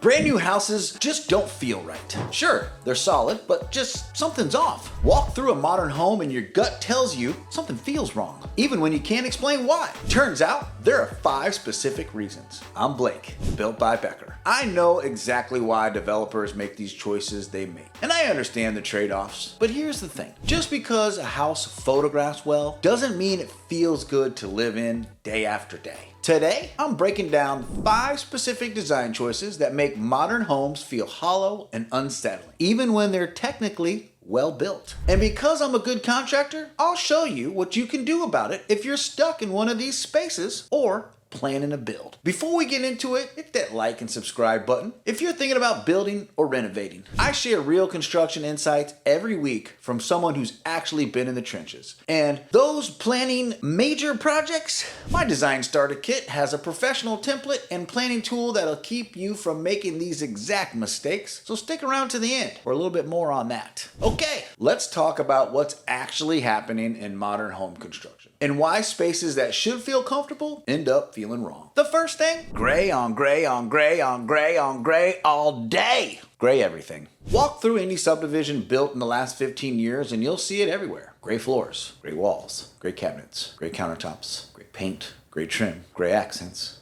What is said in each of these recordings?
Brand new houses just don't feel right. Sure, they're solid, but just something's off. Walk through a modern home and your gut tells you something feels wrong, even when you can't explain why. Turns out, there are 5 specific reasons. I'm Blake, built by Becker. I know exactly why developers make these choices they make, and I understand the trade-offs, but here's the thing. Just because a house photographs well doesn't mean it feels good to live in day after day. Today, I'm breaking down 5 specific design choices that make modern homes feel hollow and unsettling, even when they're technically well built. And because I'm a good contractor, I'll show you what you can do about it if you're stuck in one of these spaces or planning a build. Before we get into it, hit that like and subscribe button if you're thinking about building or renovating. I share real construction insights every week from someone who's actually been in the trenches. And those planning major projects, my Design Starter Kit has a professional template and planning tool that'll keep you from making these exact mistakes. So stick around to the end for a little bit more on that. Okay, let's talk about what's actually happening in modern home construction and why spaces that should feel comfortable end up feeling wrong. The first thing, gray on gray on gray on gray on gray all day. Gray everything. Walk through any subdivision built in the last 15 years and you'll see it everywhere. Gray floors, gray walls, gray cabinets, gray countertops, gray paint, gray trim, gray accents.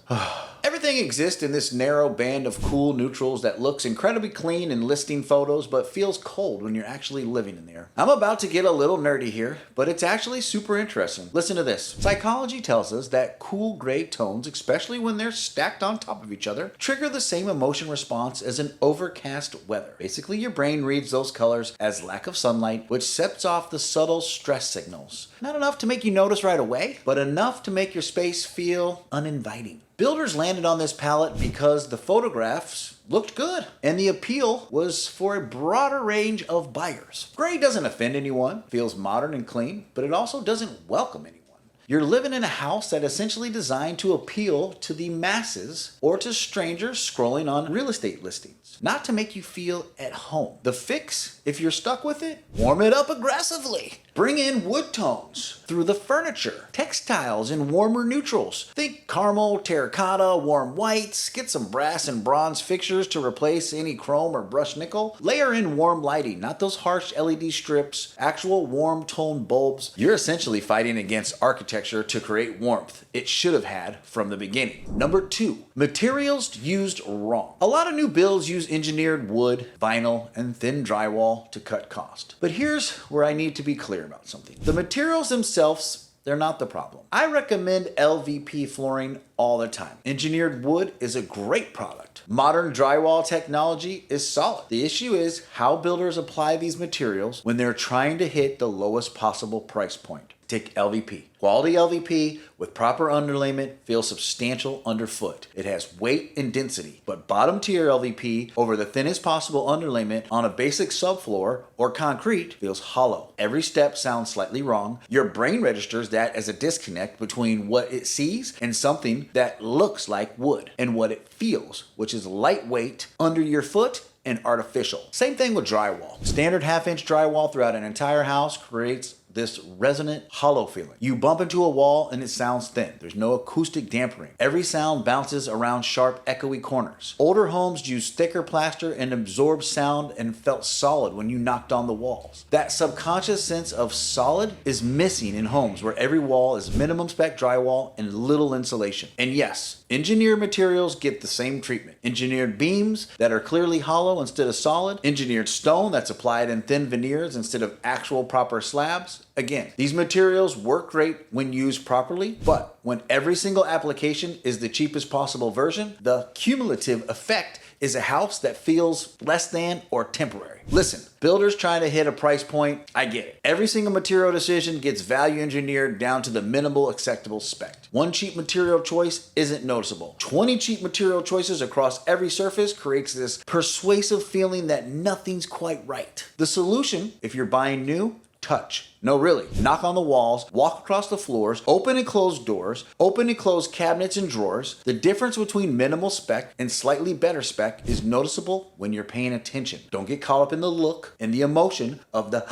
Everything exists in this narrow band of cool neutrals that looks incredibly clean in listing photos but feels cold when you're actually living in there. I'm about to get a little nerdy here, but it's actually super interesting. Listen to this. Psychology tells us that cool gray tones, especially when they're stacked on top of each other, trigger the same emotion response as an overcast weather. Basically, your brain reads those colors as lack of sunlight, which sets off the subtle stress signals. Not enough to make you notice right away, but enough to make your space feel uninviting. Builders landed on this palette because the photographs looked good and the appeal was for a broader range of buyers. Gray doesn't offend anyone, feels modern and clean, but it also doesn't welcome anyone. You're living in a house that essentially designed to appeal to the masses or to strangers scrolling on real estate listings, not to make you feel at home. The fix, if you're stuck with it, warm it up aggressively. Bring in wood tones through the furniture, textiles and warmer neutrals. Think caramel, terracotta, warm whites. Get some brass and bronze fixtures to replace any chrome or brushed nickel. Layer in warm lighting, not those harsh LED strips, actual warm tone bulbs. You're essentially fighting against architecture to create warmth it should have had from the beginning. Number 2, materials used wrong. A lot of new builds use engineered wood, vinyl, and thin drywall to cut cost. But here's where I need to be clear about something. The materials themselves, they're not the problem. I recommend LVP flooring all the time. Engineered wood is a great product. Modern drywall technology is solid. The issue is how builders apply these materials when they're trying to hit the lowest possible price point. Take LVP. Quality LVP with proper underlayment feels substantial underfoot. It has weight and density, but bottom tier LVP over the thinnest possible underlayment on a basic subfloor or concrete feels hollow. Every step sounds slightly wrong. Your brain registers that as a disconnect between what it sees and something that looks like wood and what it feels, which is lightweight under your foot and artificial. Same thing with drywall. Standard 1/2-inch drywall throughout an entire house creates this resonant, hollow feeling. You bump into a wall and it sounds thin. There's no acoustic dampening. Every sound bounces around sharp, echoey corners. Older homes used thicker plaster and absorbed sound and felt solid when you knocked on the walls. That subconscious sense of solid is missing in homes where every wall is minimum spec drywall and little insulation. And yes, engineered materials get the same treatment. Engineered beams that are clearly hollow instead of solid. Engineered stone that's applied in thin veneers instead of actual proper slabs. Again, these materials work great when used properly, but when every single application is the cheapest possible version, the cumulative effect is a house that feels less than or temporary. Listen, builders trying to hit a price point, I get it. Every single material decision gets value engineered down to the minimal acceptable spec. One cheap material choice isn't noticeable. 20 cheap material choices across every surface creates this persuasive feeling that nothing's quite right. The solution, if you're buying new, touch. No, really. Knock on the walls, walk across the floors, open and close doors, open and close cabinets and drawers. The difference between minimal spec and slightly better spec is noticeable when you're paying attention. Don't get caught up in the look and the emotion of the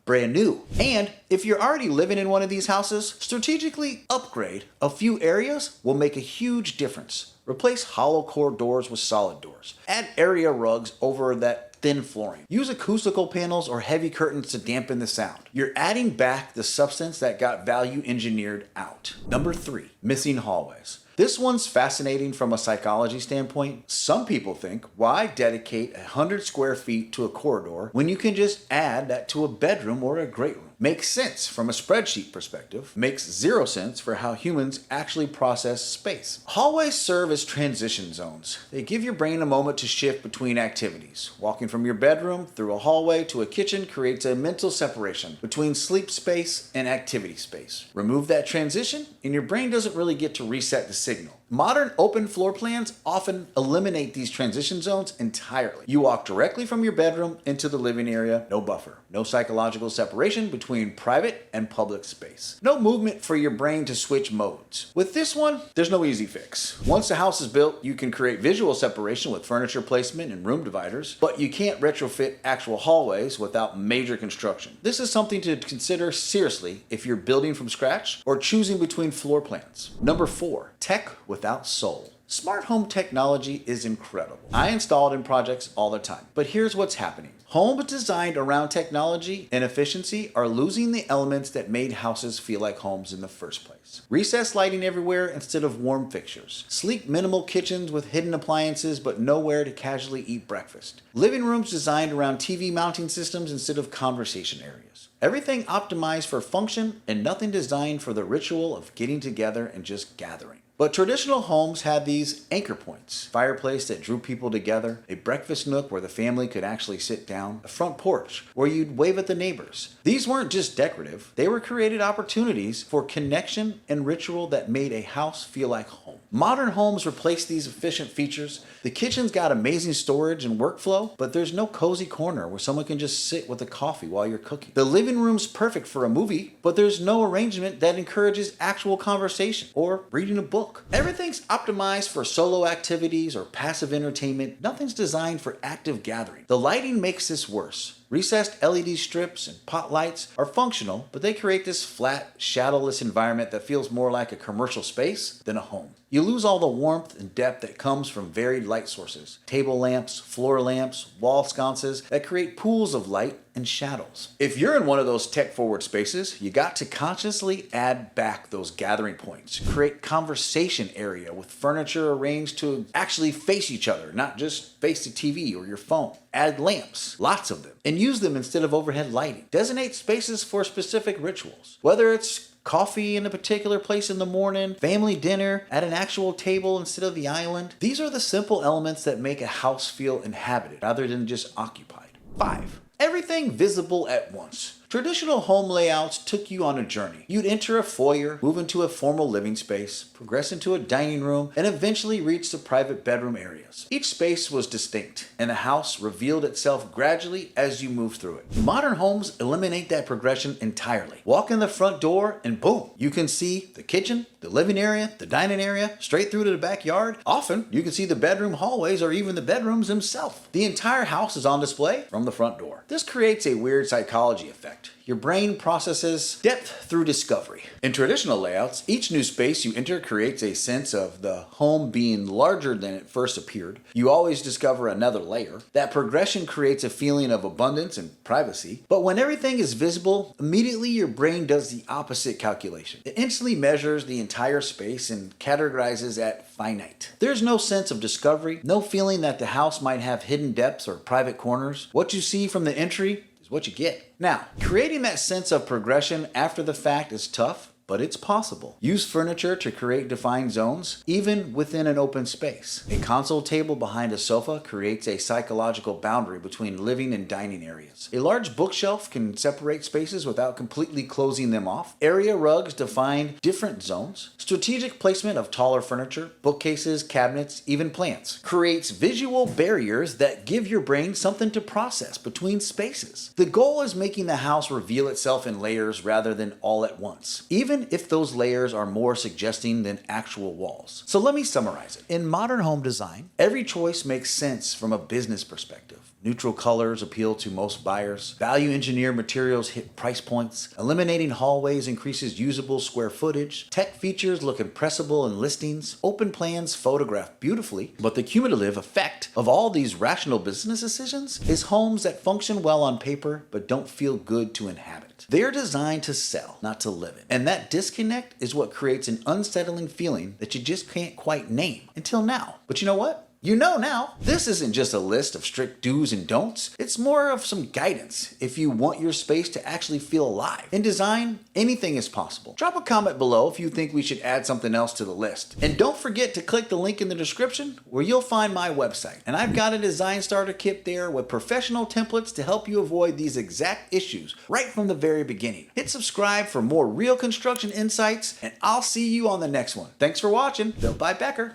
brand new. And if you're already living in one of these houses, strategically upgrade a few areas will make a huge difference. Replace hollow core doors with solid doors. Add area rugs over that thin flooring. Use acoustical panels or heavy curtains to dampen the sound. You're adding back the substance that got value engineered out. Number 3, missing hallways. This one's fascinating from a psychology standpoint. Some people think, why dedicate 100 square feet to a corridor when you can just add that to a bedroom or a great room? Makes sense from a spreadsheet perspective, makes 0 sense for how humans actually process space. Hallways serve as transition zones. They give your brain a moment to shift between activities. Walking from your bedroom through a hallway to a kitchen creates a mental separation between sleep space and activity space. Remove that transition, and your brain doesn't really get to reset the signal. Modern open floor plans often eliminate these transition zones entirely. You walk directly from your bedroom into the living area, no buffer, no psychological separation between private and public space. No movement for your brain to switch modes. With this one, there's no easy fix. Once the house is built, you can create visual separation with furniture placement and room dividers, but you can't retrofit actual hallways without major construction. This is something to consider seriously if you're building from scratch or choosing between floor plans. Number 4, tech without soul. Smart home technology is incredible. I install it in projects all the time, but here's what's happening. Homes designed around technology and efficiency are losing the elements that made houses feel like homes in the first place. Recessed lighting everywhere instead of warm fixtures. Sleek minimal kitchens with hidden appliances but nowhere to casually eat breakfast. Living rooms designed around TV mounting systems instead of conversation areas. Everything optimized for function and nothing designed for the ritual of getting together and just gathering. But traditional homes had these anchor points. Fireplace that drew people together, a breakfast nook where the family could actually sit down, a front porch where you'd wave at the neighbors. These weren't just decorative, they were created opportunities for connection and ritual that made a house feel like home. Modern homes replace these efficient features. The kitchen's got amazing storage and workflow, but there's no cozy corner where someone can just sit with a coffee while you're cooking. The living room's perfect for a movie, but there's no arrangement that encourages actual conversation or reading a book. Everything's optimized for solo activities or passive entertainment. Nothing's designed for active gathering. The lighting makes this worse. Recessed LED strips and pot lights are functional, but they create this flat, shadowless environment that feels more like a commercial space than a home. You lose all the warmth and depth that comes from varied light sources. Table lamps, floor lamps, wall sconces that create pools of light and shadows. If you're in one of those tech-forward spaces, you got to consciously add back those gathering points. Create conversation area with furniture arranged to actually face each other, not just face the TV or your phone. Add lamps, lots of them, and use them instead of overhead lighting. Designate spaces for specific rituals. Whether it's coffee in a particular place in the morning, family dinner at an actual table instead of the island. These are the simple elements that make a house feel inhabited rather than just occupied. 5. Everything visible at once. Traditional home layouts took you on a journey. You'd enter a foyer, move into a formal living space, progress into a dining room, and eventually reach the private bedroom areas. Each space was distinct, and the house revealed itself gradually as you moved through it. Modern homes eliminate that progression entirely. Walk in the front door and boom, you can see the kitchen, the living area, the dining area, straight through to the backyard. Often, you can see the bedroom hallways or even the bedrooms themselves. The entire house is on display from the front door. This creates a weird psychology effect. Your brain processes depth through discovery. In traditional layouts, each new space you enter creates a sense of the home being larger than it first appeared. You always discover another layer. That progression creates a feeling of abundance and privacy. But when everything is visible, immediately your brain does the opposite calculation. It instantly measures the entire space and categorizes at finite. There's no sense of discovery, no feeling that the house might have hidden depths or private corners. What you see from the entry is what you get. Now, creating that sense of progression after the fact is tough, but it's possible. Use furniture to create defined zones, even within an open space. A console table behind a sofa creates a psychological boundary between living and dining areas. A large bookshelf can separate spaces without completely closing them off. Area rugs define different zones. Strategic placement of taller furniture, bookcases, cabinets, even plants creates visual barriers that give your brain something to process between spaces. The goal is making the house reveal itself in layers rather than all at once. Even even if those layers are more suggesting than actual walls. So let me summarize it. In modern home design, every choice makes sense from a business perspective. Neutral colors appeal to most buyers. Value engineered materials hit price points. Eliminating hallways increases usable square footage. Tech features look impressible in listings. Open plans photograph beautifully. But the cumulative effect of all these rational business decisions is homes that function well on paper but don't feel good to inhabit. They're designed to sell, not to live in. And that disconnect is what creates an unsettling feeling that you just can't quite name until now. But you know what? You know now. This isn't just a list of strict do's and don'ts. It's more of some guidance if you want your space to actually feel alive. In design, anything is possible. Drop a comment below if you think we should add something else to the list. And don't forget to click the link in the description where you'll find my website. And I've got a design starter kit there with professional templates to help you avoid these exact issues right from the very beginning. Hit subscribe for more real construction insights, and I'll see you on the next one. Thanks for watching. Built by Becker.